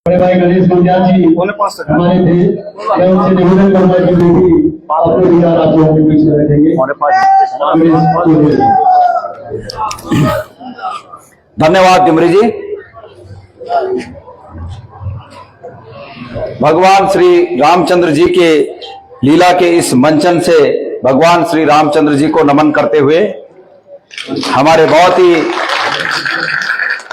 बड़े भाई गणेश गुंजा जी हमारे थे, मैं उनसे निवेदन करूंगा कि वो भी अपने विचार आप लोगों के बीच में रखेंगे। धन्यवाद डिमरी जी। भगवान श्री रामचंद्र जी के लीला के इस मंचन से भगवान श्री रामचंद्र जी को नमन करते हुए हमारे बहुत ही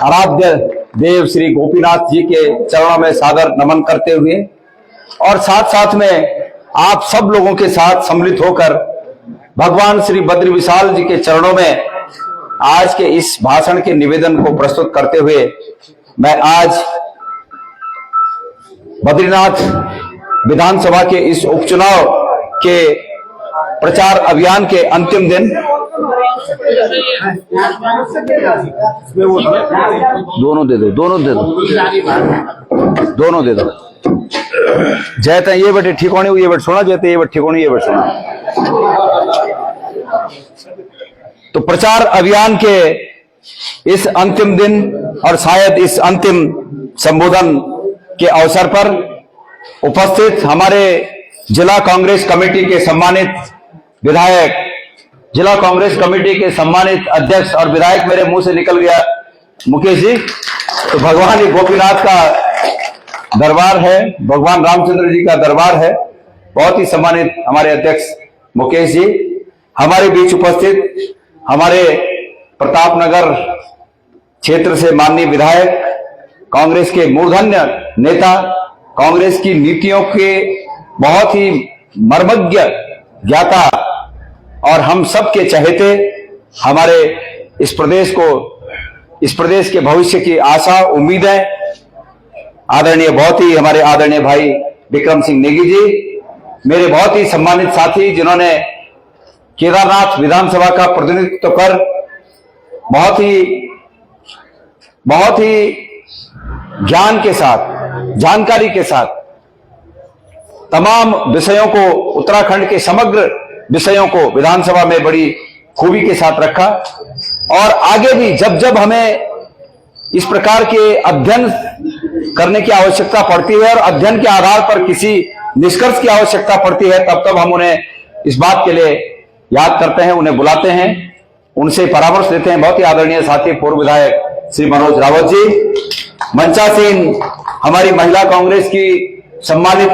आराध्य देव श्री गोपीनाथ जी के चरणों में सादर नमन करते हुए और साथ साथ में आप सब लोगों के साथ सम्मिलित होकर भगवान श्री बद्री विशाल जी के चरणों में आज के इस भाषण के निवेदन को प्रस्तुत करते हुए मैं आज बद्रीनाथ विधानसभा के इस उपचुनाव के प्रचार अभियान के अंतिम दिन दोनों दे दो जयते ये बेटे ठीक होने ये बेट सुना जयते ये बेट ठीक होने ये बेट सुना। तो प्रचार अभियान के इस अंतिम दिन और शायद इस अंतिम संबोधन के अवसर पर उपस्थित हमारे जिला कांग्रेस कमेटी के सम्मानित विधायक, जिला कांग्रेस कमेटी के सम्मानित अध्यक्ष और विधायक, मेरे मुंह से निकल गया मुकेश जी, तो भगवान ही गोपीनाथ का दरबार है, भगवान रामचंद्र जी का दरबार है। बहुत ही सम्मानित हमारे अध्यक्ष मुकेश जी, हमारे बीच उपस्थित हमारे प्रतापनगर क्षेत्र से माननीय विधायक, कांग्रेस के मूर्धन्य नेता, कांग्रेस की नीतियों के बहुत ही मर्मज्ञ ज्ञाता और हम सब के चहेते, हमारे इस प्रदेश के भविष्य की आशा उम्मीदें, आदरणीय बहुत ही हमारे आदरणीय भाई विक्रम सिंह नेगी जी, मेरे बहुत ही सम्मानित साथी जिन्होंने केदारनाथ विधानसभा का प्रतिनिधित्व कर बहुत ही ज्ञान के साथ, जानकारी के साथ तमाम विषयों को, उत्तराखंड के समग्र विषयों को विधानसभा में बड़ी खूबी के साथ रखा और आगे भी जब जब हमें इस प्रकार के अध्ययन करने की आवश्यकता पड़ती है और अध्ययन के आधार पर किसी निष्कर्ष की आवश्यकता पड़ती है तब हम उन्हें इस बात के लिए याद करते हैं, उन्हें बुलाते हैं, उनसे परामर्श लेते हैं। बहुत ही आदरणीय साथी पूर्व विधायक श्री मनोज रावत जी, मंचासीन हमारी महिला कांग्रेस की सम्मानित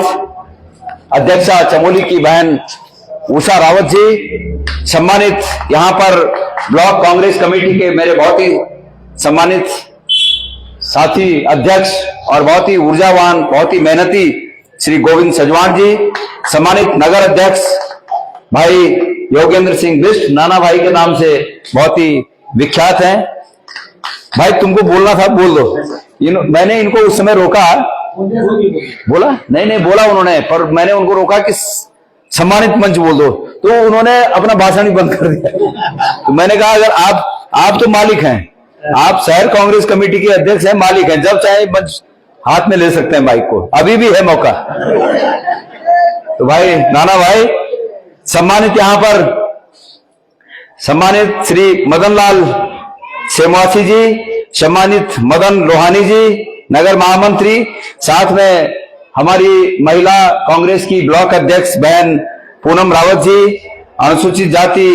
अध्यक्षा चमोली की बहन उषा रावत जी, सम्मानित यहां पर ब्लॉक कांग्रेस कमेटी के मेरे बहुत ही सम्मानित साथी अध्यक्ष और बहुत ही ऊर्जावान, बहुत ही मेहनती श्री गोविंद सजवान जी, सम्मानित नगर अध्यक्ष भाई योगेंद्र सिंह बिष्ट, नाना भाई के नाम से बहुत ही विख्यात हैं। भाई तुमको बोलना था, बोल दो। मैंने इनको उस समय रोका, बोला नहीं बोला उन्होंने, पर मैंने उनको रोका कि सम्मानित मंच बोल दो, तो उन्होंने अपना भाषण ही बंद कर दिया। तो मैंने कहा अगर आप तो मालिक हैं, आप शहर कांग्रेस कमेटी के अध्यक्ष हैं, मालिक हैं, जब चाहे मंच हाथ में ले सकते हैं बाइक को, अभी भी है मौका। तो भाई नाना भाई, सम्मानित यहां पर सम्मानित श्री मदन लाल सेमवासी जी, सम्मानित मदन लोहानी जी, नगर महामंत्री, साथ में हमारी महिला कांग्रेस की ब्लॉक अध्यक्ष बहन पूनम रावत जी, अनुसूचित जाति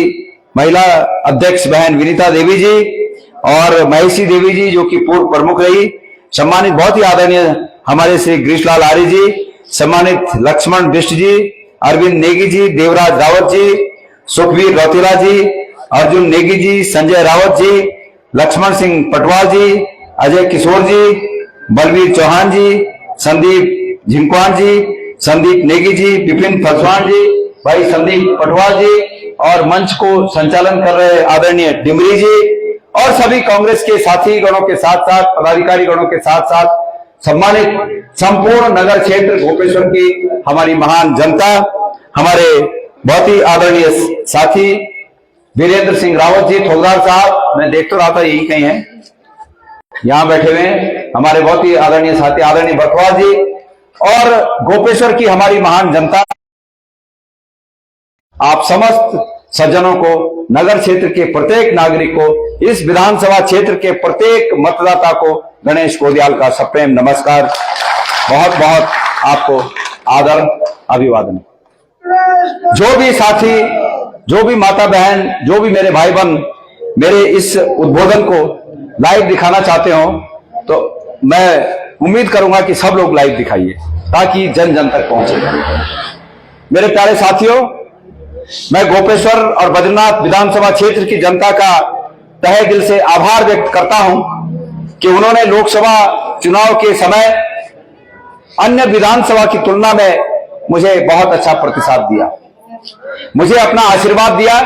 महिला अध्यक्ष बहन विनीता देवी जी और महेशी देवी जी जो कि पूर्व प्रमुख रही, सम्मानित बहुत ही आदरणीय हमारे श्री ग्रीशलाल आर्य जी, सम्मानित लक्ष्मण बिष्ट जी, अरविंद नेगी जी, देवराज रावत जी, सुखवीर रौतेला जी, अर्जुन नेगी जी, संजय रावत जी, लक्ष्मण सिंह पटवाल जी, अजय किशोर जी, बलवीर चौहान जी, संदीप झिंकवान जी, संदीप नेगी जी, विपिन फसवान जी, भाई संदीप पटवाल जी और मंच को संचालन कर रहे आदरणीय डिमरी जी और सभी कांग्रेस के साथी गणों के साथ साथ पदाधिकारी गणों के साथ साथ सम्मानित संपूर्ण नगर क्षेत्र गोपेश्वर की हमारी महान जनता, हमारे बहुत ही आदरणीय साथी वीरेंद्र सिंह रावत जी, ठोकदार साहब, मैं देख तो रहा था यही कहीं है, यहां बैठे हुए हैं, हमारे बहुत ही आदरणीय साथी आदरणीय बरखवाल जी और गोपेश्वर की हमारी महान जनता, आप समस्त सज्जनों को, नगर क्षेत्र के प्रत्येक नागरिक को, इस विधानसभा क्षेत्र के प्रत्येक मतदाता को गणेश कोदियाल का सप्रेम नमस्कार। बहुत बहुत आपको आदर अभिवादन। जो भी साथी, जो भी माता बहन, जो भी मेरे भाई बहन मेरे इस उद्बोधन को लाइव दिखाना चाहते हो तो मैं उम्मीद करूंगा कि सब लोग लाइव दिखाइए ताकि जन जन तक पहुंचे। मेरे प्यारे साथियों, मैं गोपेश्वर और बद्रीनाथ विधानसभा क्षेत्र की जनता का तहे दिल से आभार व्यक्त करता हूं कि उन्होंने लोकसभा चुनाव के समय अन्य विधानसभा की तुलना में मुझे बहुत अच्छा प्रतिसाद दिया, मुझे अपना आशीर्वाद दिया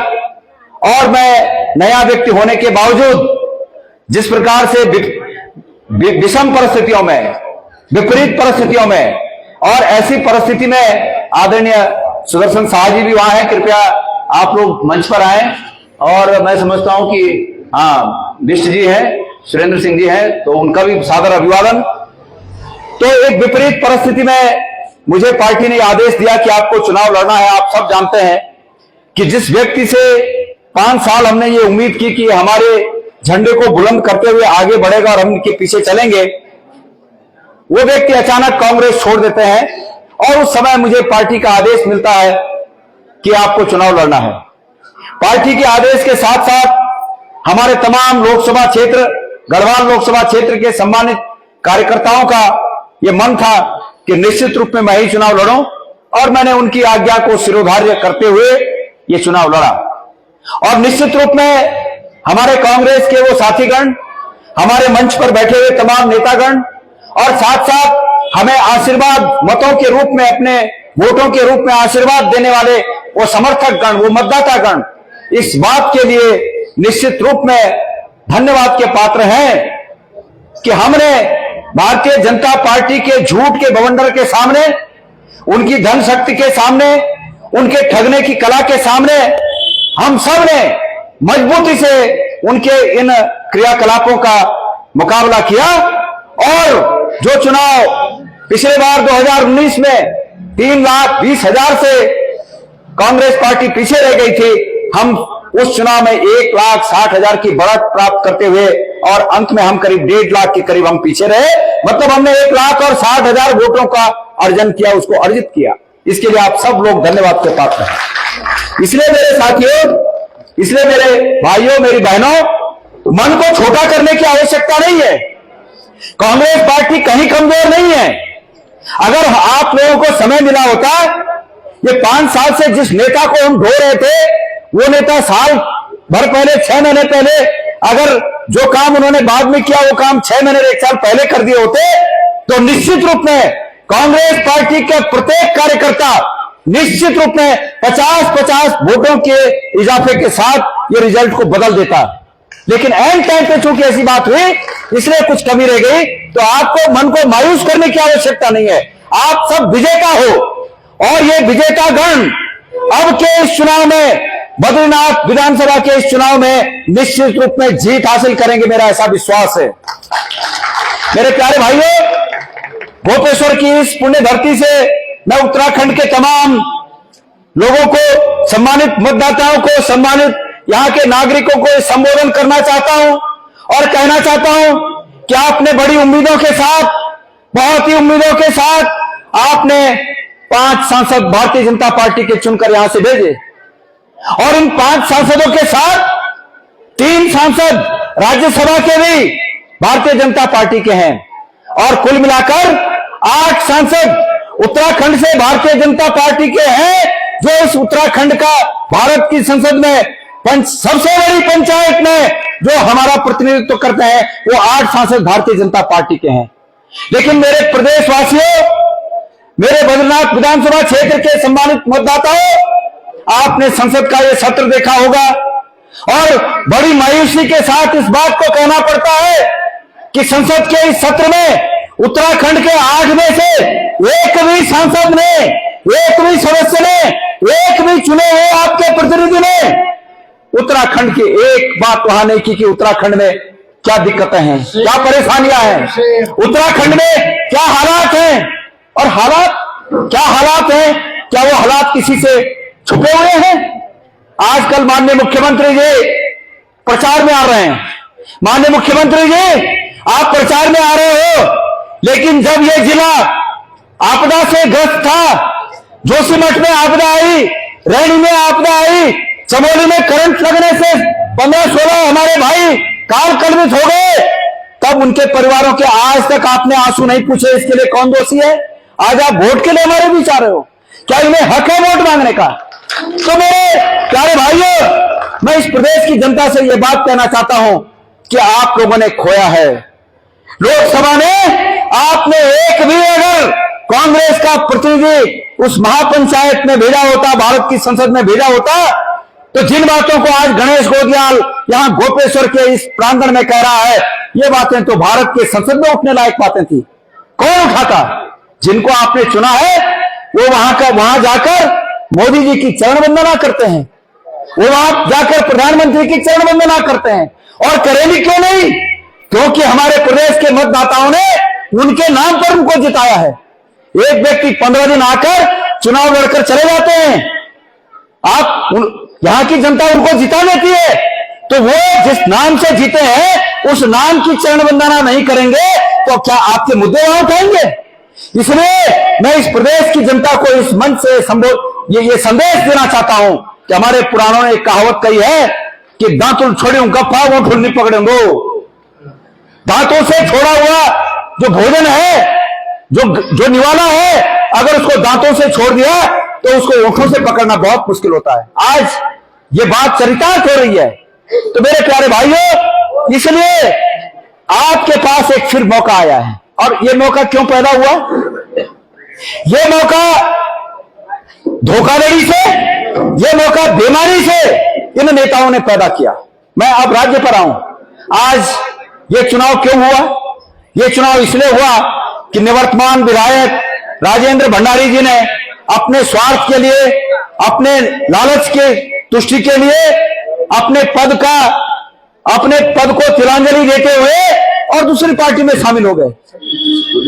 और मैं नया व्यक्ति होने के बावजूद जिस प्रकार से विषम परिस्थितियों में, विपरीत परिस्थितियों में और ऐसी परिस्थिति में आदरणीय सुदर्शन शाह जी भी वहां हैं, कृपया आप लोग मंच पर आए। और मैं समझता हूं कि हाँ बिष्ट जी हैं, सुरेंद्र सिंह जी हैं, तो उनका भी सादर अभिवादन। तो एक विपरीत परिस्थिति में मुझे पार्टी ने आदेश दिया कि आपको चुनाव लड़ना है। आप सब जानते हैं कि जिस व्यक्ति से 5 साल हमने ये उम्मीद की कि हमारे झंडे को बुलंद करते हुए आगे बढ़ेगा और हम इनके पीछे चलेंगे, वो व्यक्ति अचानक कांग्रेस छोड़ देते हैं और उस समय मुझे पार्टी का आदेश मिलता है कि आपको चुनाव लड़ना है। पार्टी के आदेश के साथ साथ हमारे तमाम लोकसभा क्षेत्र, गढ़वाल लोकसभा क्षेत्र के सम्मानित कार्यकर्ताओं का यह मन था कि निश्चित रूप में मैं ही चुनाव लड़ूं और मैंने उनकी आज्ञा को शिरोधार्य करते हुए ये चुनाव लड़ा। और निश्चित रूप में हमारे कांग्रेस के वो साथीगण, हमारे मंच पर बैठे हुए तमाम नेतागण और साथ साथ हमें आशीर्वाद मतों के रूप में, अपने वोटों के रूप में आशीर्वाद देने वाले वो समर्थक गण, वो मतदाता गण, इस बात के लिए निश्चित रूप में धन्यवाद के पात्र हैं कि हमने भारतीय जनता पार्टी के झूठ के बवंडर के सामने, उनकी धन शक्ति के सामने, उनके ठगने की कला के सामने हम सब ने मजबूती से उनके इन क्रियाकलापों का मुकाबला किया। और जो चुनाव पिछले बार 2019 में 3,20,000 से कांग्रेस पार्टी पीछे रह गई थी, हम उस चुनाव में 1,60,000 की बढ़त प्राप्त करते हुए और अंत में हम करीब 1.5 लाख के करीब हम पीछे रहे। मतलब हमने 1,60,000 वोटों का अर्जन किया, उसको अर्जित किया। इसके लिए आप सब लोग धन्यवाद के पात्र हैं। इसलिए मेरे साथियों, इसलिए मेरे भाइयों, मेरी बहनों, मन को छोटा करने की आवश्यकता नहीं है। कांग्रेस पार्टी कहीं कमजोर नहीं है। अगर आप लोगों को समय मिला होता, ये 5 साल से जिस नेता को हम ढो रहे थे, वो नेता साल भर पहले, 6 महीने पहले, अगर जो काम उन्होंने बाद में किया वो काम 6 महीने 1 साल पहले कर दिए होते तो निश्चित रूप में कांग्रेस पार्टी के प्रत्येक कार्यकर्ता निश्चित रूप में 50-50 वोटों के इजाफे के साथ ये रिजल्ट को बदल देता। लेकिन एंड टाइम पे चूंकि ऐसी बात हुई, इसलिए कुछ कमी रह गई। तो आपको मन को मायूस करने की आवश्यकता नहीं है। आप सब विजेता हो और ये विजेता गण अब के इस चुनाव में, बद्रीनाथ विधानसभा के इस चुनाव में निश्चित रूप में जीत हासिल करेंगे, मेरा ऐसा विश्वास है। मेरे प्यारे भाइयों, गोपेश्वर की इस पुण्य धरती से मैं उत्तराखंड के तमाम लोगों को, सम्मानित मतदाताओं को, सम्मानित यहां के नागरिकों को संबोधन करना चाहता हूं और कहना चाहता हूं कि आपने बड़ी उम्मीदों के साथ, बहुत ही उम्मीदों के साथ आपने 5 सांसद भारतीय जनता पार्टी के चुनकर यहां से भेजे और इन 5 सांसदों के साथ 3 सांसद राज्यसभा के भी भारतीय जनता पार्टी के हैं और कुल मिलाकर 8 सांसद उत्तराखंड से भारतीय जनता पार्टी के हैं, जो इस उत्तराखंड का भारत की संसद में सबसे बड़ी पंचायत में जो हमारा प्रतिनिधित्व करते हैं, वो 8 सांसद भारतीय जनता पार्टी के हैं। लेकिन मेरे प्रदेशवासियों, मेरे बद्रीनाथ विधानसभा क्षेत्र के सम्मानित मतदाताओं, आपने संसद का ये सत्र देखा होगा और बड़ी मायूसी के साथ इस बात को कहना पड़ता है कि संसद के इस सत्र में उत्तराखंड के 8 में से एक भी सांसद ने, एक भी सदस्य ने, एक भी चुने हुए आपके प्रतिनिधि ने उत्तराखंड की एक बात वहां नहीं की कि उत्तराखंड में क्या दिक्कतें हैं, क्या परेशानियां हैं, उत्तराखंड में क्या हालात हैं और क्या हालात हैं, क्या वो हालात किसी से छुपे हुए हैं। आजकल माननीय मुख्यमंत्री जी प्रचार में आ रहे हैं। माननीय मुख्यमंत्री जी, आप प्रचार में आ रहे हो, लेकिन जब ये जिला आपदा से ग्रस्त था, जोशीमठ में आपदा आई, रैनी में आपदा आई, चमोली में करंट लगने से 15-16 हमारे भाई काल कलवित हो गए, तब उनके परिवारों के आज तक आपने आंसू नहीं पूछे। इसके लिए कौन दोषी है? आज आप वोट के लिए हमारे बीच आ रहे हो, क्या इन्हें हक है वोट मांगने का? तो मेरे प्यारे भाइयों, मैं इस प्रदेश की जनता से यह बात कहना चाहता हूं कि आप लोगों ने खोया है। लोकसभा में आपने एक भी अगर कांग्रेस का प्रतिनिधि उस महापंचायत में भेजा होता, भारत की संसद में भेजा होता, तो जिन बातों को आज गणेश गोदियाल यहां गोपेश्वर के इस प्रांगण में कह रहा है, ये बातें तो भारत के संसद में उठने लायक बातें थी। कौन उठाता? जिनको आपने चुना है वो वहां जाकर मोदी जी की चरण वंदना करते हैं, वो वहां जाकर प्रधानमंत्री की चरण वंदना करते हैं। और करेंगे क्यों नहीं? क्योंकि हमारे प्रदेश के मतदाताओं ने उनके नाम पर उनको जिताया है। एक व्यक्ति 15 दिन आकर चुनाव लड़कर चले जाते हैं, यहां की जनता उनको जिता देती है, तो वो जिस नाम से जीते हैं उस नाम की चरण वंदना नहीं करेंगे तो क्या आपके मुद्दे वहां उठाएंगे? इसलिए मैं इस प्रदेश की जनता को इस मंच से ये संदेश देना चाहता हूं कि हमारे पुराणों ने एक कहावत कही है कि दांतुल छोड़ू गप्पा वो ठुल्ली पकड़ेंगो। दांतों से छोड़ा हुआ जो भोजन है, जो निवाला है, अगर उसको दांतों से छोड़ दिया तो उसको ओठों से पकड़ना बहुत मुश्किल होता है। आज ये बात चरितार्थ हो रही है। तो मेरे प्यारे भाइयों, इसलिए आपके पास एक फिर मौका आया है। और ये मौका क्यों पैदा हुआ? ये मौका धोखाधड़ी से, ये मौका बेईमानी से इन नेताओं ने पैदा किया। मैं अब राज्य पर आऊं। आज ये चुनाव क्यों हुआ? ये चुनाव इसलिए हुआ कि निवर्तमान विधायक राजेंद्र भंडारी जी ने अपने स्वार्थ के लिए, अपने लालच के तुष्टि के लिए अपने पद को तिलांजलि देते हुए और दूसरी पार्टी में शामिल हो गए।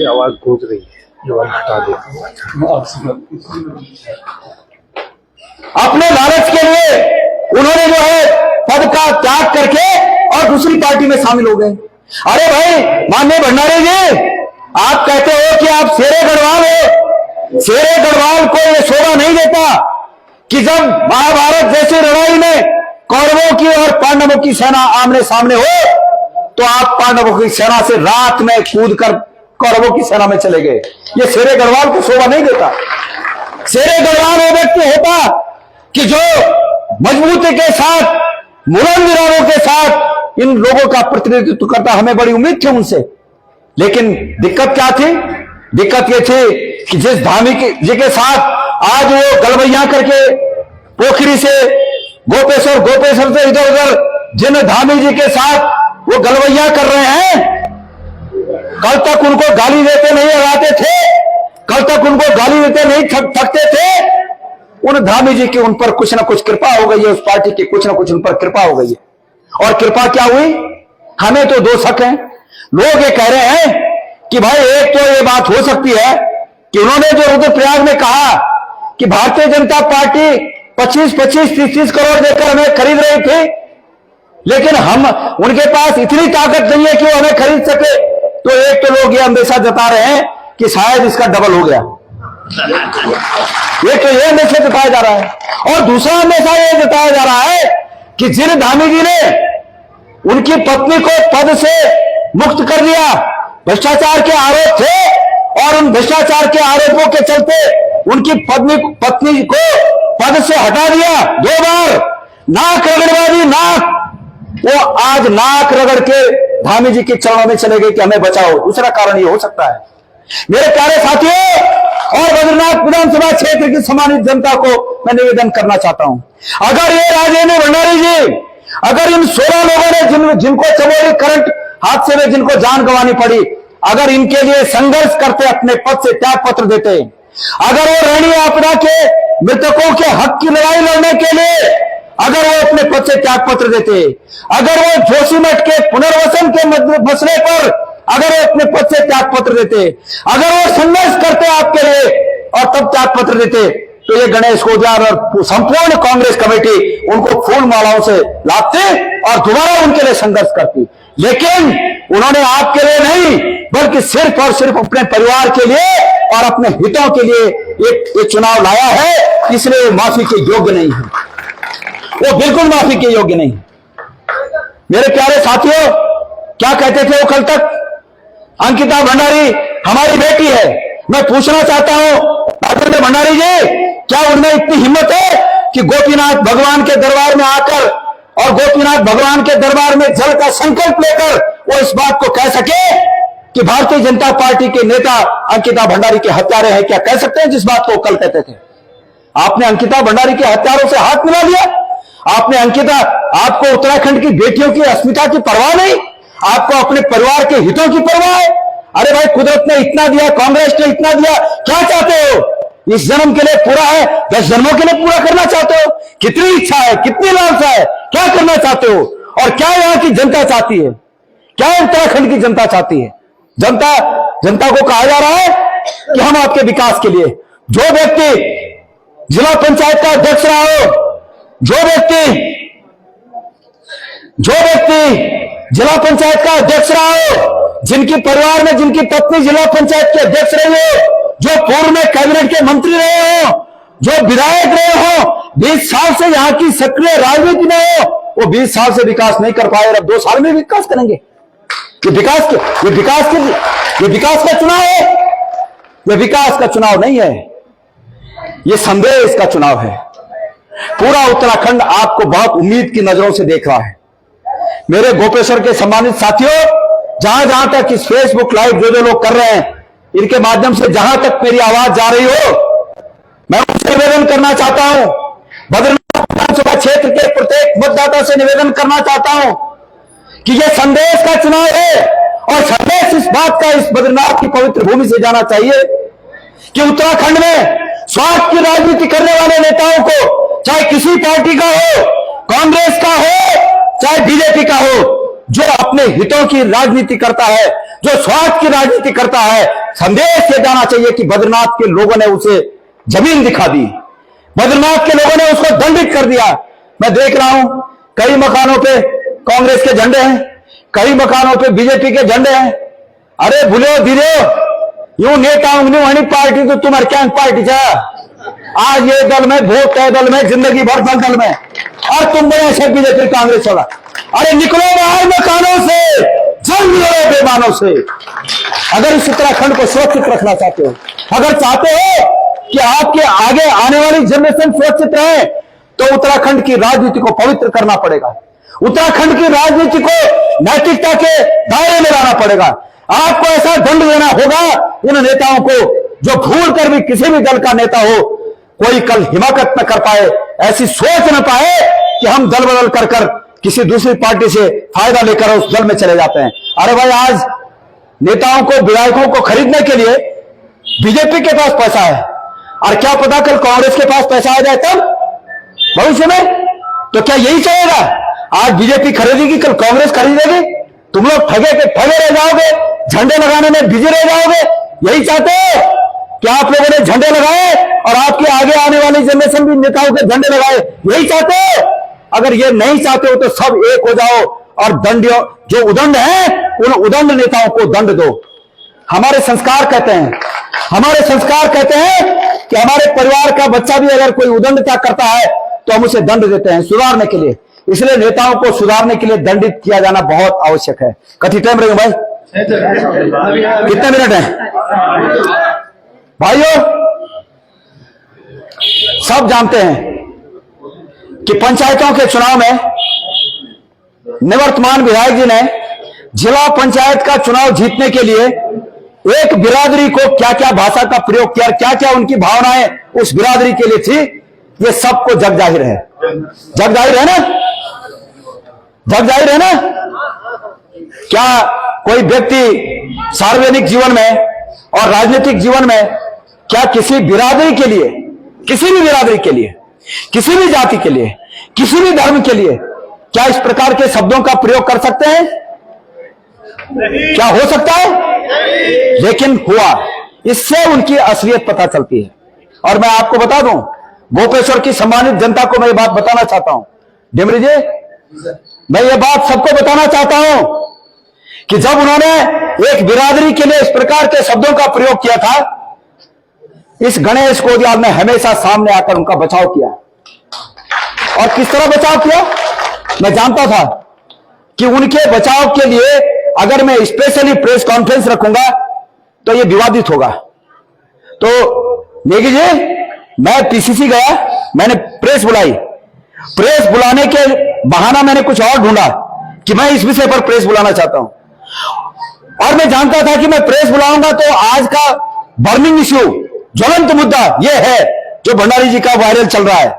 आवाज गूंज रही है, हटा दो। अपने लालच के लिए उन्होंने जो है पद का त्याग करके और दूसरी पार्टी में शामिल हो गए। अरे भाई माननीय भंडारी जी, आप कहते हो कि आप शेरे गढ़वाल हो। शेरे गढ़वाल को यह शोभा नहीं देता कि जब महाभारत जैसी लड़ाई में कौरवों की और पांडवों की सेना आमने सामने हो तो आप पांडवों की सेना से रात में कूदकर कौरवों की सेना में चले गए। ये शेरे गढ़वाल को शोभा नहीं देता। शेरे गढ़वाल वो व्यक्ति होता कि जो मजबूती के साथ, मुरन विरारों के साथ इन लोगों का प्रतिनिधित्व करता। हमें बड़ी उम्मीद थी उनसे, लेकिन दिक्कत क्या थी? दिक्कत ये थी कि जिस धामी जी के साथ आज वो गलबैया करके पोखरी से गोपेश्वर, गोपेश्वर से इधर उधर जिन धामी जी के साथ वो गलबैया कर रहे हैं, कल तक उनको गाली देते नहीं लगाते थे, कल तक उनको गाली देते नहीं थकते थे, उन धामी जी की उन पर कुछ ना कुछ कृपा हो गई है। उस पार्टी की कुछ ना कुछ उन पर कृपा हो गई है। और कृपा क्या हुई? हमें तो दो शक हैं। लोग ये कह रहे हैं कि भाई एक तो ये बात हो सकती है कि उन्होंने जो रुद्रप्रयाग में कहा कि भारतीय जनता पार्टी 25-25, 30-30 करोड़ देकर हमें खरीद रही थी, लेकिन हम उनके पास इतनी ताकत नहीं है कि वो हमें खरीद सके। तो एक तो लोग ये अंदेशा जता रहे हैं कि शायद इसका डबल हो गया। एक तो ये अंदेशा जताया जा रहा है। और दूसरा अंदेशा ये जताया जा रहा है कि जिन धामी जी ने उनकी पत्नी को पद से मुक्त कर दिया, भ्रष्टाचार के आरोप थे और उन भ्रष्टाचार के आरोपों के चलते उनकी पत्नी को पद से हटा दिया 2 बार। नाक रगड़वादी नाक, वो आज नाक रगड़ के धामी जी के चरणों में चले गए कि हमें बचाओ। दूसरा कारण ये हो सकता है। मेरे प्यारे साथियों और बद्रीनाथ विधानसभा क्षेत्र की सम्मानित जनता को मैं निवेदन करना चाहता हूं, अगर ये राजेंद्र भंडारी जी, अगर इन 16 लोगों ने जिनको चमोली करंट हादसे में जिनको जान गंवानी पड़ी, अगर इनके लिए संघर्ष करते, अपने पद से त्याग पत्र देते, अगर वो रैनी आपदा के मृतकों के हक की लड़ाई लड़ने के लिए अगर वो अपने पद से त्याग पत्र देते, अगर वो जोशीमठ के पुनर्वसन के मसले पर अगर वो अपने पद से त्याग पत्र देते, अगर वो संघर्ष करते आपके लिए और तब त्याग पत्र देते, तो ये गणेश गोदियाल और संपूर्ण कांग्रेस कमेटी उनको फूल मालाओं से लादते और दोबारा उनके लिए संघर्ष करती। लेकिन उन्होंने आपके लिए नहीं, बल्कि सिर्फ और सिर्फ अपने परिवार के लिए और अपने हितों के लिए एक चुनाव लाया है, इसलिए माफी के योग्य नहीं है। वो बिल्कुल माफी के योग्य नहीं। मेरे प्यारे साथियों, क्या कहते थे वो कल तक? अंकिता भंडारी हमारी बेटी है। मैं पूछना चाहता हूं राजेंद्र भंडारी जी, क्या उनमें इतनी हिम्मत है कि गोपीनाथ भगवान के दरबार में आकर और गोपीनाथ भगवान के दरबार में जल का संकल्प लेकर वो इस बात को कह सके कि भारतीय जनता पार्टी के नेता अंकिता भंडारी के हत्यारे हैं? क्या कह सकते हैं जिस बात को कल कहते थे? आपने अंकिता भंडारी के हत्यारों से हाथ मिला लिया। आपने आपको उत्तराखंड की बेटियों की अस्मिता की परवाह नहीं, आपको अपने परिवार के हितों की परवाह है। अरे भाई, कुदरत ने इतना दिया, कांग्रेस ने इतना दिया, क्या चाहते हो? इस जन्म के लिए पूरा है, 10 जन्मों के लिए पूरा करना चाहते हो? कितनी इच्छा है, कितनी लालसा है, क्या करना चाहते हो? और क्या यहां की जनता चाहती है? क्या उत्तराखंड की जनता चाहती है? जनता को कहा जा रहा है कि हम आपके विकास के लिए, जो व्यक्ति जिला पंचायत का अध्यक्ष रहा हो, जो व्यक्ति जिला पंचायत का अध्यक्ष रहा हो, जिनकी परिवार में जिनकी पत्नी जिला पंचायत के अध्यक्ष रही हो, जो पूर्व में कैबिनेट के मंत्री रहे हो, जो विधायक रहे हो, 20 साल से यहां की सक्रिय राजनीति में हो, वो 20 साल से विकास नहीं कर पाए और अब 2 साल में विकास करेंगे। ये विकास का चुनाव है, ये विकास का चुनाव नहीं है, ये संदेश का चुनाव है। पूरा उत्तराखंड आपको बहुत उम्मीद की नजरों से देख रहा है। मेरे गोपेश्वर के सम्मानित साथियों, जहां जहां तक इस फेसबुक लाइव जो लोग कर रहे हैं, इनके माध्यम से जहां तक मेरी आवाज जा रही हो, मैं उनसे निवेदन करना चाहता हूं, बद्रीनाथ विधानसभा क्षेत्र के प्रत्येक मतदाता से निवेदन करना चाहता हूं कि यह संदेश का चुनाव है और संदेश इस बात का इस बद्रीनाथ की पवित्र भूमि से जाना चाहिए कि उत्तराखंड में स्वार्थ की राजनीति करने वाले नेताओं को, चाहे किसी पार्टी का हो, कांग्रेस का हो, चाहे बीजेपी का हो, जो अपने हितों की राजनीति करता है, जो स्वार्थ की राजनीति करता है, संदेश ये जाना चाहिए कि बद्रीनाथ के लोगों ने उसे जमीन दिखा दी, बद्रीनाथ के लोगों ने उसको दंडित कर दिया। मैं देख रहा हूं कई मकानों पे कांग्रेस के झंडे हैं, कई मकानों पे बीजेपी के झंडे हैं। अरे भूलो धीरे यूं नेता उंगनी पार्टी तो तुम्हारी क्या पार्टी है? आज ये दल में वोट है, दल में जिंदगी भर दल में, और तुम बने ऐसे बीजेपी कांग्रेस वाला। अरे निकलो बाहर मकानों से, जंग लड़ो बेईमानों से। अगर इस उत्तराखंड को सुरक्षित रखना चाहते हो, अगर चाहते हो कि आपके आगे आने वाली जनरेशन सुरक्षित रहे, तो उत्तराखंड की राजनीति को पवित्र करना पड़ेगा। उत्तराखंड की राजनीति को नैतिकता के दायरे में लाना पड़ेगा। आपको ऐसा दंड देना होगा उन नेताओं को जो भूल कर भी किसी भी दल का नेता हो, कोई कल हिमाकत न कर पाए, ऐसी सोच न पाए कि हम दल बदल कर किसी दूसरी पार्टी से फायदा लेकर उस दल में चले जाते हैं। अरे भाई, आज नेताओं को, विधायकों को खरीदने के लिए बीजेपी के पास पैसा है, और क्या पता कल कांग्रेस के पास पैसा आ जाए तब भविष्य में, तो क्या यही चलेगा? आज बीजेपी खरीदेगी, कल कांग्रेस खरीदेगी, तुम लोग ठगे रह जाओगे, झंडे लगाने में बिजी रह जाओगे। यही चाहते हो कि आप लोगों ने झंडे लगाए और आपके आगे आने वाली जनरेशन भी नेताओं के झंडे लगाए? यही चाहते हो? अगर ये नहीं चाहते हो तो सब एक हो जाओ और दंड, जो उदंड है उन उदंड नेताओं को दंड दो। हमारे संस्कार कहते हैं कि हमारे परिवार का बच्चा भी अगर कोई उदंडता करता है तो हम उसे दंड देते हैं सुधारने के लिए। इसलिए नेताओं को सुधारने के लिए दंडित किया जाना बहुत आवश्यक है। कति टाइम रहेगा भाई? कितने मिनट है भाइयों? सब जानते हैं कि पंचायतों के चुनाव में निवर्तमान विधायक जी ने जिला पंचायत का चुनाव जीतने के लिए एक बिरादरी को क्या क्या भाषा का प्रयोग किया, क्या क्या उनकी भावनाएं उस बिरादरी के लिए थी, ये सबको जग जाहिर है। जग जाहिर है ना? क्या कोई व्यक्ति सार्वजनिक जीवन में और राजनीतिक जीवन में क्या किसी बिरादरी के लिए, किसी भी बिरादरी के लिए, किसी भी जाति के लिए, किसी भी धर्म के लिए क्या इस प्रकार के शब्दों का प्रयोग कर सकते हैं? क्या हो सकता है? लेकिन हुआ। इससे उनकी असलियत पता चलती है। और मैं आपको बता दूं, गोपेश्वर की सम्मानित जनता को मैं ये बात बताना चाहता हूं, डिमरी जी, मैं ये बात सबको बताना चाहता हूं कि जब उन्होंने एक बिरादरी के लिए इस प्रकार के शब्दों का प्रयोग किया था, इस गणेश कोदियाल ने हमेशा सामने आकर उनका बचाव किया। और किस तरह बचाव किया? मैं जानता था कि उनके बचाव के लिए अगर मैं स्पेशली प्रेस कॉन्फ्रेंस रखूंगा तो यह विवादित होगा। तो नेगी जी, मैं पीसीसी गया, मैंने प्रेस बुलाई। प्रेस बुलाने के बहाना मैंने कुछ और ढूंढा कि मैं इस विषय पर प्रेस बुलाना चाहता हूं। और मैं जानता था कि मैं प्रेस बुलाऊंगा तो आज का बर्निंग इश्यू, ज्वलंत मुद्दा यह है जो भंडारी जी का वायरल चल रहा है,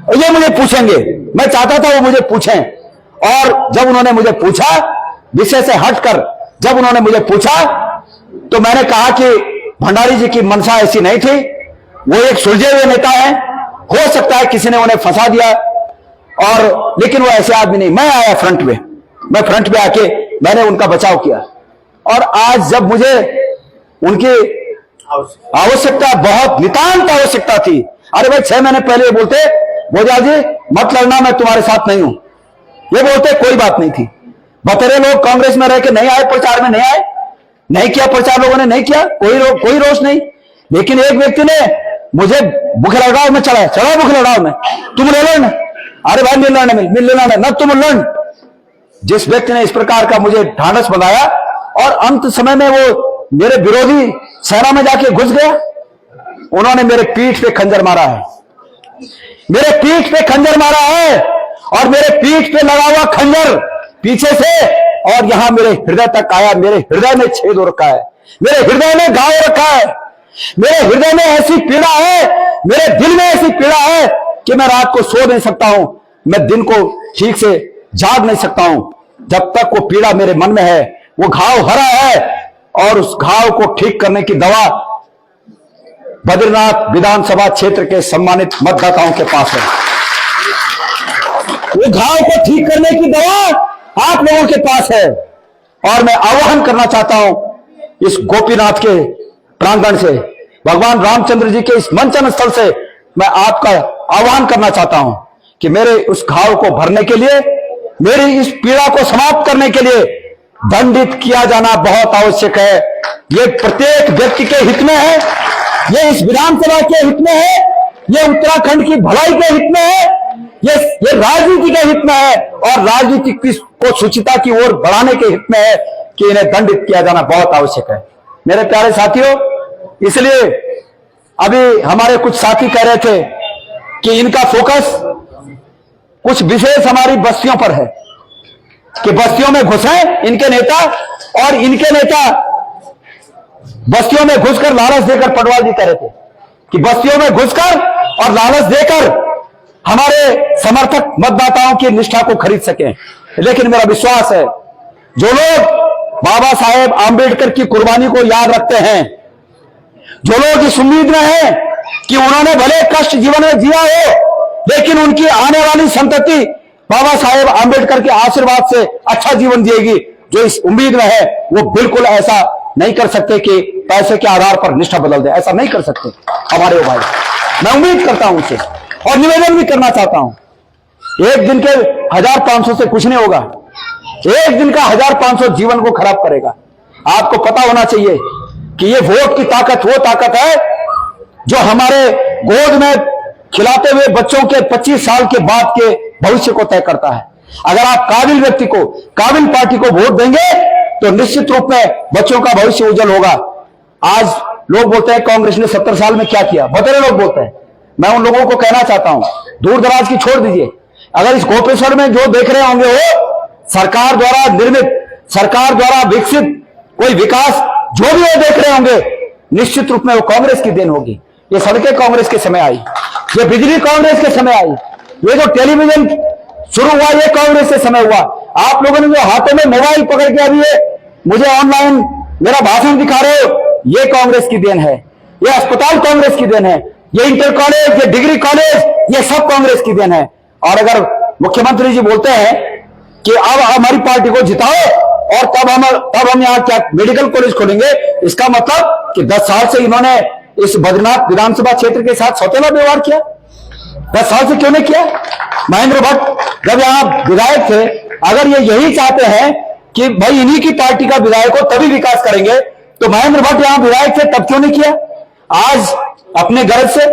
और ये मुझे पूछेंगे। मैं चाहता था वो मुझे पूछें। और जब उन्होंने मुझे पूछा, विषय से हटकर जब उन्होंने मुझे पूछा, तो मैंने कहा कि भंडारी जी की मंशा ऐसी नहीं थी, वो एक सुलझे हुए नेता है, हो सकता है किसी ने उन्हें फंसा दिया, और लेकिन वो ऐसे आदमी नहीं। मैं आया फ्रंट में, मैं फ्रंट में आके मैंने उनका बचाव किया। और आज जब मुझे उनकी आवश्यकता, बहुत नितांत आवश्यकता थी, अरे भाई 6 महीने पहले बोलते बोझाल जी मत लड़ना, मैं तुम्हारे साथ नहीं हूं, ये बोलते, कोई बात नहीं थी। बतेरे लोग कांग्रेस में रह के नहीं आए, प्रचार में नहीं आए, नहीं किया प्रचार, लोगों ने नहीं किया, कोई रोष नहीं। लेकिन एक व्यक्ति ने मुझे भूख लड़ाओ में चढ़ा भूख लड़ाओ में, तुम ले लो ना, अरे भाई मिल लेना ना तुम लड़। जिस व्यक्ति ने इस प्रकार का मुझे ढांढस बनाया और अंत समय में वो मेरे विरोधी सेना में जाके घुस गया, उन्होंने मेरे पीठ पे खंजर मारा है, मेरे पीठ पे खंजर मारा है, और मेरे पीठ पे लगा हुआ खंजर पीछे से और यहां मेरे हृदय तक आया। मेरे हृदय में छेद हो रखा है, मेरे हृदय में घाव रखा है, मेरे हृदय में ऐसी पीड़ा है, मेरे दिल में ऐसी पीड़ा है कि मैं रात को सो नहीं सकता हूं, मैं दिन को ठीक से जाग नहीं सकता हूं, जब तक वो पीड़ा मेरे मन में है। वो घाव हरा है और उस घाव को ठीक करने की दवा बद्रीनाथ विधानसभा क्षेत्र के सम्मानित मतदाताओं के पास है। वो घाव को ठीक करने की दवा आप लोगों के पास है। और मैं आह्वान करना चाहता हूं इस गोपीनाथ के प्रांगण से, भगवान रामचंद्र जी के इस मंचन स्थल से मैं आपका आह्वान करना चाहता हूं कि मेरे उस घाव को भरने के लिए, मेरी इस पीड़ा को समाप्त करने के लिए दंडित किया जाना बहुत आवश्यक है। ये प्रत्येक व्यक्ति के हित में है, ये इस विधानसभा के हित में है, ये उत्तराखंड की भलाई के हित में है, ये राजनीति के हित में है, और राजनीति को शुचिता की ओर बढ़ाने के हित में है कि इन्हें दंडित किया जाना बहुत आवश्यक है। मेरे प्यारे साथियों, इसलिए अभी हमारे कुछ साथी कह रहे थे कि इनका फोकस कुछ विशेष हमारी बस्तियों पर है, कि बस्तियों में घुसे इनके नेता, और इनके नेता बस्तियों में घुसकर लालच देकर, पटवाल जी कह रहे थे कि बस्तियों में घुसकर और लालच देकर हमारे समर्थक मतदाताओं की निष्ठा को खरीद सकें। लेकिन मेरा विश्वास है, जो लोग बाबा साहेब आंबेडकर की कुर्बानी को याद रखते हैं, जो लोग इस उम्मीद में हैं कि उन्होंने भले कष्ट जीवन में जिया हो, लेकिन उनकी आने वाली संतति बाबा साहेब आंबेडकर के आशीर्वाद से अच्छा जीवन जिएगी, जो इस उम्मीद में है, वो बिल्कुल ऐसा नहीं कर सकते कि पैसे के आधार पर निष्ठा बदल दे। ऐसा नहीं कर सकते हमारे भाई। मैं उम्मीद करता हूं उनसे, और निवेदन भी करना चाहता हूं, एक दिन के 1500 से कुछ नहीं होगा। एक दिन का 1500 जीवन को खराब करेगा। आपको पता होना चाहिए कि ये वोट की ताकत वो ताकत है जो हमारे गोद में खिलाते हुए बच्चों के 25 साल के बाद के भविष्य को तय करता है। अगर आप काबिल व्यक्ति को, काबिल पार्टी को वोट देंगे तो निश्चित रूप में बच्चों का भविष्य उज्जवल होगा। आज लोग बोलते हैं कांग्रेस ने 70 साल में क्या किया, बतेरे लोग बोलते हैं। मैं उन लोगों को कहना चाहता हूं, दूर दराज की छोड़ दीजिए, अगर इस गोपेश्वर में जो देख रहे होंगे वो सरकार द्वारा निर्मित, सरकार द्वारा विकसित कोई विकास जो भी वो देख रहे होंगे, निश्चित रूप में वो कांग्रेस की देन होगी। ये सड़कें कांग्रेस के समय आई, ये बिजली कांग्रेस के समय आई, ये जो टेलीविजन शुरू हुआ ये कांग्रेस के समय हुआ। आप लोगों ने जो हाथों में मोबाइल पकड़ के अभी मुझे ऑनलाइन मेरा भाषण दिखा रहे हो, ये कांग्रेस की देन है। ये अस्पताल कांग्रेस की देन है, ये इंटर कॉलेज, ये डिग्री कॉलेज, ये सब कांग्रेस की देन है। और अगर मुख्यमंत्री जी बोलते हैं कि अब हमारी पार्टी को जिताओ और तब हम यहाँ क्या मेडिकल कॉलेज खोलेंगे, इसका मतलब कि 10 साल से इन्होंने इस बद्रीनाथ विधानसभा क्षेत्र के साथ सौतेला व्यवहार किया। 10 साल से क्यों नहीं किया? महेंद्र भट्ट जब यहां विधायक थे, अगर ये यही चाहते हैं कि भाई इन्हीं की पार्टी का विधायक हो तभी विकास करेंगे, तो महेंद्र भट्ट यहां विधायक थे तब क्यों नहीं किया? आज अपने गरज से,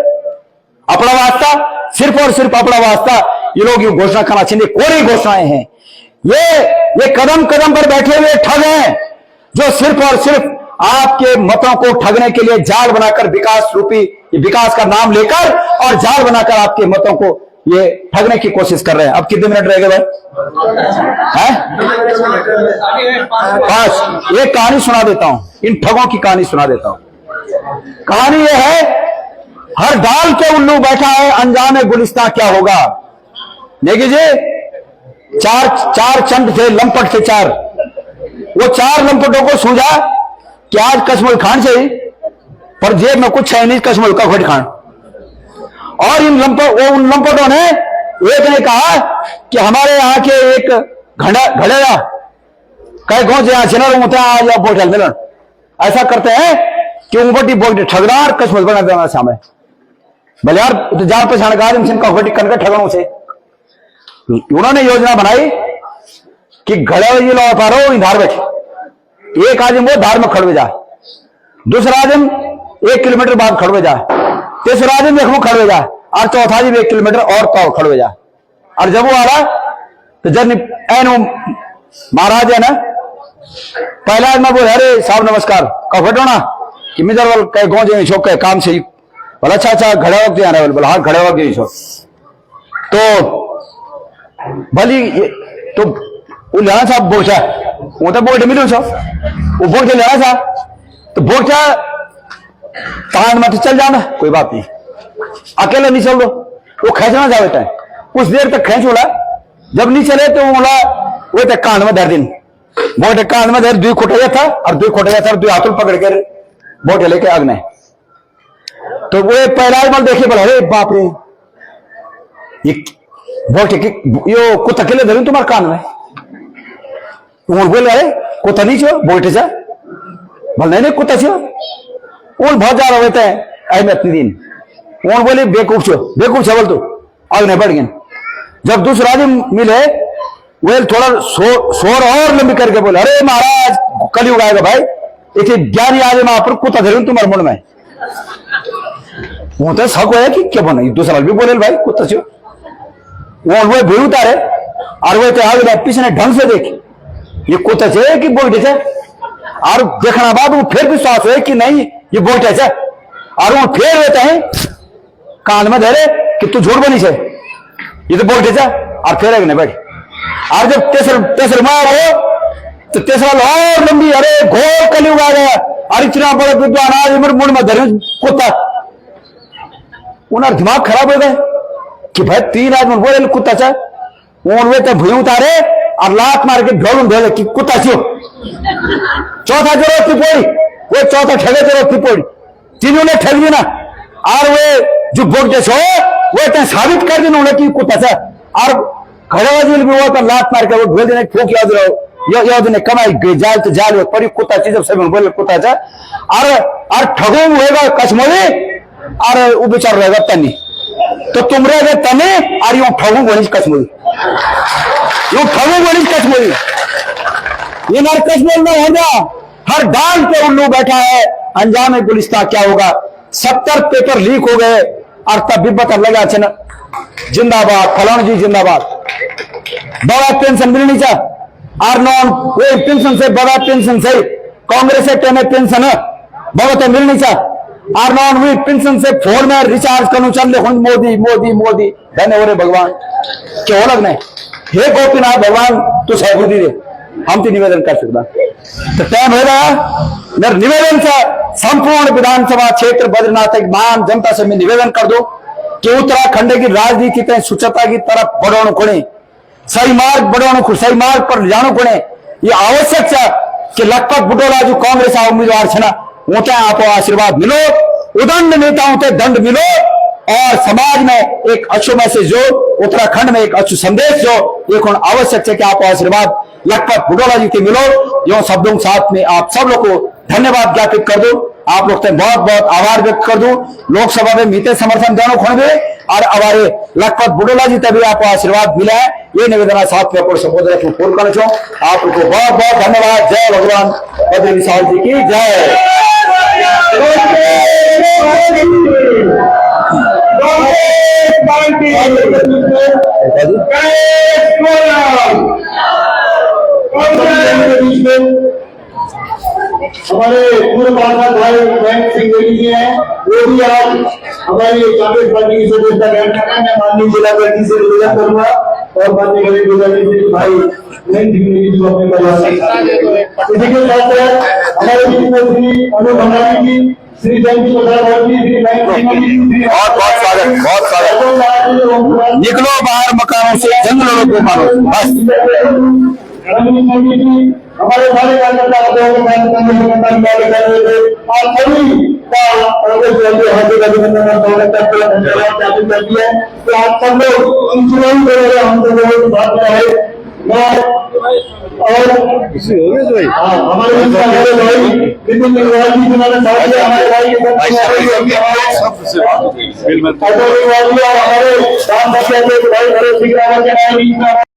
अपना वास्ता, सिर्फ और सिर्फ अपना वास्ता ये लोग ये घोषणा करना चाहिए। कोरी घोषणाएं हैं ये कदम कदम पर बैठे हुए ठग हैं जो सिर्फ और सिर्फ आपके मतों को ठगने के लिए जाल बनाकर विकास का नाम लेकर और जाल बनाकर आपके मतों को ये ठगने की कोशिश कर रहे हैं। अब कितने मिनट रह गए भाई? पांच। एक कहानी सुना देता हूं, इन ठगों की कहानी सुना देता हूं। कहानी यह है, हर डाल के उल्लू बैठा है, अंजाम गुलिस्तां क्या होगा। देखिए जी, चार चंद थे, लंपट थे चार। वो चार लंपटों को सूझा कि आज कश्मीर खान चाहिए, पर जेब में कुछ है नहीं, कश्मीर का घोट खान। और उन लंपटों ने, एक ने कहा कि हमारे यहाँ के एक घड़ेगा कई गांव यहाँ चेनर होते हैं, आज आप बोटल मिलन ऐसा करते हैं कि उंगटी बोट ठगदार कश्मीर बना देना सामने भले यार तो जान पहचान का आदमी का घोटी करके ठगनों से। उन्होंने योजना बनाई कि घड़े ये लो पारो धार बैठे, एक आदमी वो धार में खड़वे जाए, दूसरा आदमी 1 किलोमीटर बाद खड़वे जाए, तीसरा आदमी देखो खड़वे जाए, और चौथा आदमी 1 किलोमीटर और तो खड़वे जाए। और जब वो आ रहा तो जब एनो महाराज है ना, पहला आदमी बोले अरे साहब नमस्कार, कहो घटो ना कि मिजर वाल कह गाँव जे शौक है काम से बोला अच्छा घड़े वक्त आ रहा है, बोला हाँ घड़े वक्त शौक। तो भली तो वो लेना साहब बोचा वो तो बोट मिलो छो, वो बोट लेना साहब तो बोचा तान मत चल जाना, कोई बात नहीं, अकेले नहीं चल दो। वो खींचना चाहता है, कुछ देर तक खींच बोला, जब नहीं चले तो बोला वो तक कान में धर दिन, बोट कान में धर, 2 खोटा था और 2 खोटा था, 2 हाथों पकड़ कर बोट लेके अग्ने। तो वो पहला मल देखे बोला अरे बाप रे ये बोट यो कुत्ता अकेले धरू तुम्हारे कान में। बोले अरे कुत्ता नहीं छो बोटे जा, बोल नहीं कुत्ता छो। उन बहुत ज्यादा होते हैं अहमियत दिन, उन बोले बेकूफ छो बोल तू आगे बढ़ गए। जब दूसरा आदमी मिले वो थोड़ा शोर और लंबी करके बोले अरे महाराज कलयुग आएगा भाई, इतने ज्ञानी आदमी वहां पर कुत्ता धरू तुम्हारे मुंड में। वो तो शक है कि क्या बना, दूसरा भी बोले भाई कुत्ता छो। वो भी उतारे और वो तो आगे पीछे ढंग से देखे ये कुत्ता छे कि बोटे छे, और देखना बाद वो फिर विश्वास है कि नहीं ये बोटे छे, और वो फिर रहते हैं कान में धरे कि तू झूठ बनी छे ये तो बोटे छे, और फिर नहीं बैठ। और जब तेसर मार हो तो तेसरा और लंबी, अरे घोर कलयुग आ गया, और इतना बड़ा विद्वान आज मुड़ में धरे कुत्ता। उन्हें दिमाग खराब हो गए कि भाई 3 आदमी बोले कुत्ता छे, वो तो भूई उतारे और लात मार के ढोल ढोले कि कुत्ता छो। चौथा जरूरत थी पोड़ी, वो चौथा ठगे जरूरत थी पोड़ी, तीनों ने ठग दी ना। और वे जो बोलते छो वो तो साबित कर देना कि कुत्ता छे, और घड़ेबाजी भी वो तो लात मार के वो ढोल देने फूक याद रहो याद ने कमाई गई जाल तो जाल पड़ी कुत्ता चीज सब बोले कुत्ता छे। और ठगो होगा कश्मीरी और वो बेचार रहेगा तनी, तो तुम रह गए तने और यूं ठगू गणेश कश्मीरी, यूं ठगू गणेश कश्मीरी। ये नार कश्मीर में होगा, हर डाल पे उल्लू बैठा है, अंजाम गुलिस्तां क्या होगा। 70 पेपर लीक हो गए और तब भी पता लगा छे ना जिंदाबाद फलान जी जिंदाबाद, बड़ा पेंशन मिलनी चाहिए, और नॉन वो पेंशन से बड़ा पेंशन से कांग्रेस में पेंशन है बड़ा तो मिलनी चाहिए, और नॉन हुई पेंशन से फोन में रिचार्ज करूं चल मोदी मोदी मोदी धन्य हो रे भगवान क्यों लगने। हे गोपीनाथ भगवान तू सहबुद्धि दे, हम तो निवेदन कर सकता तो टाइम हो रहा मेरे निवेदन से संपूर्ण विधानसभा क्षेत्र बद्रीनाथ एक महान जनता से मैं निवेदन कर दो कि उत्तराखंड की राजनीति तय सुचता की तरफ बढ़ाने को सही मार्ग बढ़ाने को सही मार्ग पर जाने को ये आवश्यक है कि लखपत बुटोला जो कांग्रेस उम्मीदवार है ना वो आप आशीर्वाद मिलो, उदंड नेताओं से दंड मिलो, और समाज में एक अच्छो मैसेज जो उत्तराखंड में एक अच्छो संदेश जो एक आवश्यक है कि आप आशीर्वाद लखपत बुटोला जी के मिलो। यो शब्दों के साथ में आप सब लोग को धन्यवाद ज्ञापित कर दो, आप लोग से बहुत बहुत आभार व्यक्त कर दो। लोकसभा में मीते समर्थन दोनों खोल दे और हमारे लखपत बुटोला जी तभी आपको आशीर्वाद मिला है, ये निवेदन साथ में आपको संबोधन पूर्ण करना चाहूँ। आप लोग को बहुत बहुत धन्यवाद। जय भगवान बद्री विशाल जी की जय। पार्षद भाई महेंद्र सिंह रेड्डी जी हैं, वो भी आज हमारी कांग्रेस पार्टी की सदस्यता ग्रहण कर रहे हैं। मैं माननीय जिलाध्यक्ष से निवेदन करूंगा और माननीय गणेश जी भाई महेंद्र सिंह रेड्डी जी को अपने परिवार से इसी के साथ हमारे बीच में श्री अनु भंडारी जी, श्री जयंती प्रसाद जी, श्री महेंद्र सिंह जी, बहुत स्वागत, बहुत स्वागत। निकलो बाहर मकानों से, जंगलों को मारो, बस। हमारे सारे कार्यकर्ता और सभी का हार्दिक अभिनंदन और स्वागत करते हैं, धन्यवाद ज्ञापित करती है। तो आप सब लोग इन चुनावी करेंगे, हम सब लोगों के साथ में है। और हमारे भाई नितिन अग्रवाल जी जिन्होंने साथ दिया, हमारे भाई के साथ हमारे राम भटिया के भाई भरत सिंह रावत के नाम